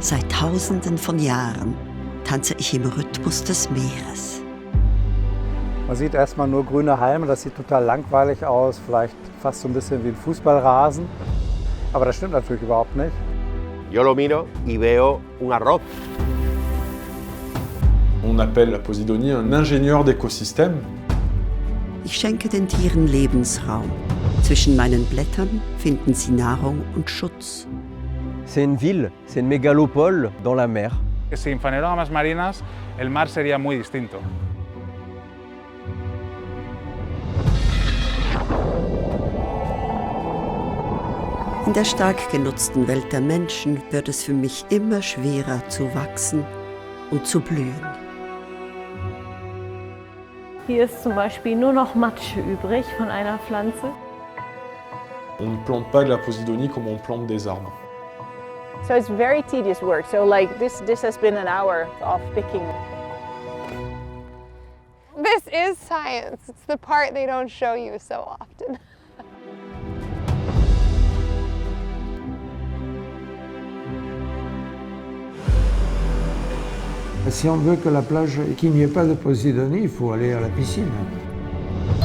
Seit Tausenden von Jahren tanze ich im Rhythmus des Meeres. Man sieht erstmal nur grüne Halme, das sieht total langweilig aus, vielleicht fast so ein bisschen wie ein Fußballrasen. Aber das stimmt natürlich überhaupt nicht. Yo lo miro y veo un arroz. On appelle la Posidonie un ingénieur d'écosystème. Ich schenke den Tieren Lebensraum. Zwischen meinen Blättern finden sie Nahrung und Schutz. C'est une ville, c'est une mégalopole dans la mer. Sin fanerógamas marinas, el mar sería muy distinto. In der stark genutzten Welt der Menschen wird es für mich immer schwerer zu wachsen und zu blühen. Hier ist zum Beispiel nur noch Matsche übrig von einer Pflanze. On ne plante pas de la Posidonie comme on plante des arbres. So it's very tedious work. So like this has been an hour of picking. This is science. It's the part they don't show you so often. Si on veut que la plage, qu'il n'y ait pas de Posidonie, il faut aller à la piscine.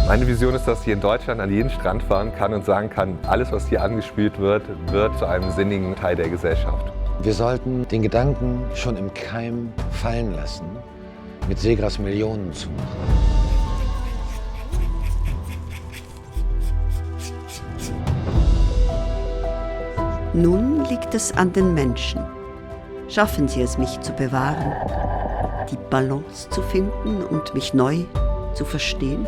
Meine Vision ist, dass ich hier in Deutschland an jeden Strand fahren kann und sagen kann, alles, was hier angespült wird, wird zu einem sinnigen Teil der Gesellschaft. Wir sollten den Gedanken schon im Keim fallen lassen, mit Seegras Millionen zu machen. Nun liegt es an den Menschen. Schaffen sie es, mich zu bewahren, die Balance zu finden und mich neu zu verstehen?